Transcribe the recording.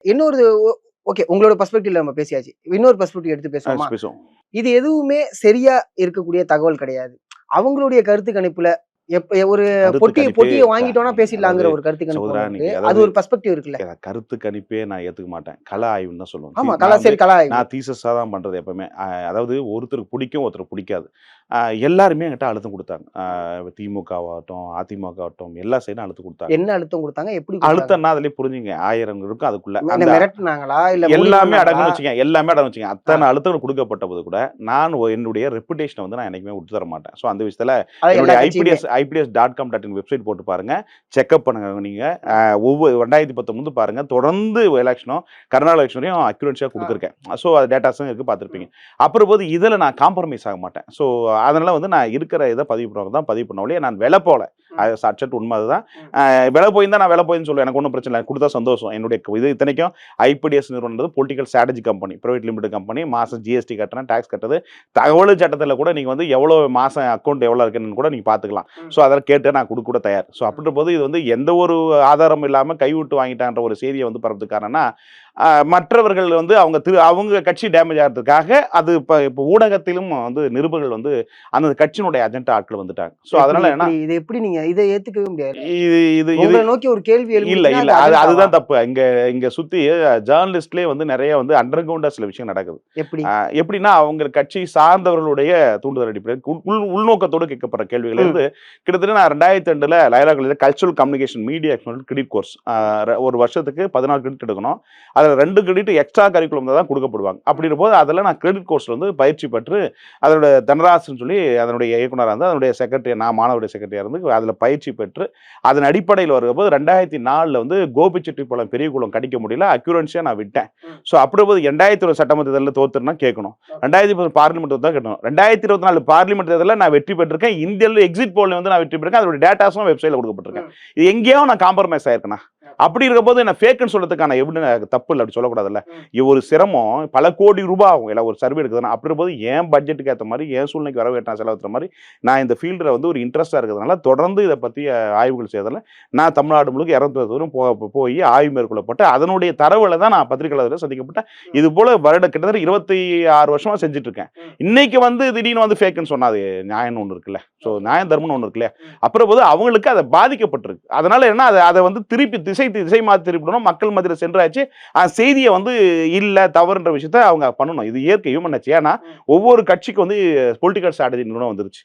இன்னொரு ஓகே. உங்களோட பெர்ஸ்பெக்டிவ்ல நம்ம பேசியாச்சு. இன்னொரு பெர்ஸ்பெக்டிவ் எடுத்து பேசுவோமா? பேசுவோம். இது எதுவுமே சரியா இருக்கக்கூடிய தகவல் கிடையாது. அவங்களுடைய கருத்து கணிப்புல ஒரு கருத்து கணிப்பே பொட்டிய வாங்கிட்டோம்னா அதாவது பேசிடலாங்கிற ஒரு கருத்து கணிப்பு சகோதரா ஒண்ணு இருக்கு. நீங்க அது அதாவது ஒரு பெர்ஸ்பெக்டிவ் இருக்குல்ல. கருத்து கணிப்பே நான் ஏத்துக்க மாட்டேன். கள ஆய்வுன்னு தான் சொல்லுவேன். ஆமா. நான் வந்து சரி கலா ஆய்வு. நான் தீசஸா தான் பண்றது எப்பவுமே. அதாவது ஒருத்தருக்கு பிடிக்கும், ஒருத்தருக்கு பிடிக்காது. எல்லாருமே என்கிட்ட அழுத்தம் குடுத்தாங்க. திமுகவாகட்டும், அதிமுகவாகட்டும் எல்லா சைடும் அழுத்தம் குடுத்தாங்க. என்ன அழுத்தம் குடுத்தாங்க? எப்படி குடுத்தாங்க? அழுத்தம்னா அதிலயே புரிஞ்சுங்க. 1000 இருக்கும் அதுக்குள்ள. என்ன அந்த மிரட்டுனாங்களா? இல்ல மூடி எல்லாமே மறைனாங்களா? அடங்கும்னு வச்சுக்கங்க. எல்லாமே அடங்கும்னு வச்சுக்கங்க. அத்தன அழுத்தங்கள் குடுக்கப்பட்டபோது கூட, நான் என்னுடைய ரெப்புடேஷன வந்து நான் என்னைக்குமே விட்டு தர மாட்டேன். ஸோ அந்த விஷயத்துல அது எல்லா என்னுடைய கட்சியுமே. ips.com.in வெப்சைட் போட்டு பாருங்க. செக்கப் பண்ணுங்க நீங்க. ஒவ்வொரு 2019 பாருங்க. தொடர்ந்து எலக்ஷனும், கர்நாடகா எலக்ஷன் வரையும் அக்யூரன்ஸியா குடுத்துருக்கேன். ஸோ அது டேட்டாஸும் இருக்கு பார்த்திருப்பீங்க. அப்புறம் போது இதுல நான் காம்ப்ரமைஸ் ஆக மாட்டேன். ஸோ அதனால வந்து நான் இருக்கிற இத பதிவு பண்ணுறவங்க தான் பதிவு பண்ண ஒழிய நான் வெல போல. அது சட்சட் உண்ம அதுதான். வெல போயிருந்தா நான் வெல போயின்னு சொல்லுவேன். எனக்கு ஒண்ணும் பிரச்சனை இல்ல. குடுத்தா சந்தோஷம். என்னுடைய இது இத்தனைக்கும் ஐபிடிஎஸ் நிறுவனம்ன்றது political strategy company. Private limited company. மாசம் ஜிஎஸ்டி கட்டுறேன், டாக்ஸ் கட்டுறது. தகவல் சட்டத்துல கூட நீங்க வந்து எவ்வளோ மாசம் அக்கவுண்ட் எவ்வளோ இருக்குன்னு கூட நீங்க பார்த்துக்கலாம். ஸோ அதெல்லாம் கேட்டு நான் குடுக்க கூட தயார். ஸோ அப்படின்ற போது இது வந்து எந்த ஒரு ஆதாரமும் இல்லாம கைவிட்டு வாங்கிட்டான்ற ஒரு செய்தியை வந்து பரப்புறதுக்கு காரணம்னா, மற்றவர்கள் வந்து அவங்க கட்சி டேமேஜ் ஆகிறதுக்காக அது இப்போ ஊடகத்திலும் வந்து நிருபர்கள் வந்து அந்த கட்சியினுடைய அஜெண்டா ஆட்கள் வந்துட்டாங்க. ஸோ அதனால என்ன இது எப்படி நீங்க இதை ஏத்துக்கவே முடியாது. இது இது இது உங்களை நோக்கி ஒரு கேள்வி இல்ல எழுப்புச்சுன்னா இல்ல அது அதுதான் தப்பு. இங்க சுத்தி ஜேர்னலிஸ்ட்லயே வந்து நிறைய வந்து அண்டர் கிரவுண்டா சில விஷயம் நடக்குது. எப்படி? எப்படின்னா அவங்க கட்சி சார்ந்தவர்களுடைய தூண்டுதல் அடிப்படையில் உள்நோக்கத்தோடு கேட்கப்படுற கேள்விகள் இருந்து கிட்டத்தட்ட நான் 2002 லயலா காலேஜ்ல cultural communication media credit course ஒரு வருஷத்துக்கு 14 கிரெடிட் எடுக்கணும். அதுல 2 கிரெடிட் எக்ஸ்ட்ரா கரிக்குலம் தான் கொடுக்கப்படுவாங்க. அப்படின்ற போது அதில் நான் கிரெடிட் கோர்ஸ்ல வந்து பயிற்சி பெற்று அதோட தனராஜ்னு சொல்லி அதனுடைய இயக்குனராக இருந்து அதனுடைய செக்ரட்டரி நான் மாணவருடைய செக்ரட்டரியா இருந்து அதில் பயிற்சி பெற்று அதன் அடிப்படையில் வரும்போது 2004 வந்து கோபிச்செட்டிப்பாளையம் பெரியகுளம் கடிக்க முடியல. அக்யூரன்சியா நான் விட்டேன். ஸோ அப்படி போது 2001 சட்டமன்ற தேர்தலில் தோத்துனா கேட்கணும். 2010 பார்லிமெண்ட் தான் கேட்கணும். 2024 பார்லிமெண்ட் தேர்தலில் நான் வெற்றி பெற்றிருக்கேன். இந்தியாவில் எக்ஸிட் போல்ல வந்து நான் வெற்றி பெற்றிருக்கேன். அதோட டேட்டாஸும் வெப்சைட்ல கொடுக்கப்பட்டிருக்கேன். இது எங்கேயோ நான் காம்ப்ரமைஸ் ஆயிருக்கேன். அப்படி இருக்கும்போது என்ன ஃபேக்குன்னு சொல்றதுக்கான எவிடன்ஸ் தப்பு இல்லை. அப்படி சொல்லக்கூடாதுல்ல. ஒரு சிரமம் பல கோடி ரூபாய் ஆகும். இல்லை ஒரு சர்வே எடுக்குதுன்னா அப்படி இருக்கும்போது ஏன் பட்ஜெட்டுக்கு ஏற்ற மாதிரி ஏன் சூழ்நிலைக்கு வரவேற்ற செலவுற மாதிரி நான் இந்த ஃபீல்டில் வந்து ஒரு இன்ட்ரெஸ்டாக இருக்கிறதுனால தொடர்ந்து இதை பற்றி ஆய்வுகள் செய்ததில் நான் தமிழ்நாடு முழுக்க 200 தூரம் போய் ஆய்வு மேற்கொள்ளப்பட்டு அதனுடைய தரவுல தான் நான் பத்திரிகையாளர்கள் சந்திக்கப்பட்டேன். இது போல கிட்டத்தட்ட 26 வருஷமா செஞ்சுட்டு இருக்கேன். இன்னைக்கு வந்து திடீர்னு வந்து ஃபேக்குன்னு சொன்னா அது நியாயம்னு ஒன்று இருக்குல்ல. ஸோ நியாயம் தர்மம்னு ஒன்று இருக்குல்ல. அப்புறம் போது அவங்களுக்கு அதை பாதிக்கப்பட்டிருக்கு. அதனால என்ன அதை வந்து திருப்பி திசை மாற்றி திருப்பிடணும். மக்கள் மத்தியில் சென்றாச்சு செய்தியை வந்து இல்லை தவறுன்ற விஷயத்த அவங்க பண்ணணும். இது இயற்கை ஹியூமன் நேச்சர். ஏன்னா ஒவ்வொரு கட்சிக்கு வந்து பொலிட்டிக்கல் ஸ்ட்ராட்டஜி நிறுவனம் வந்துருச்சு.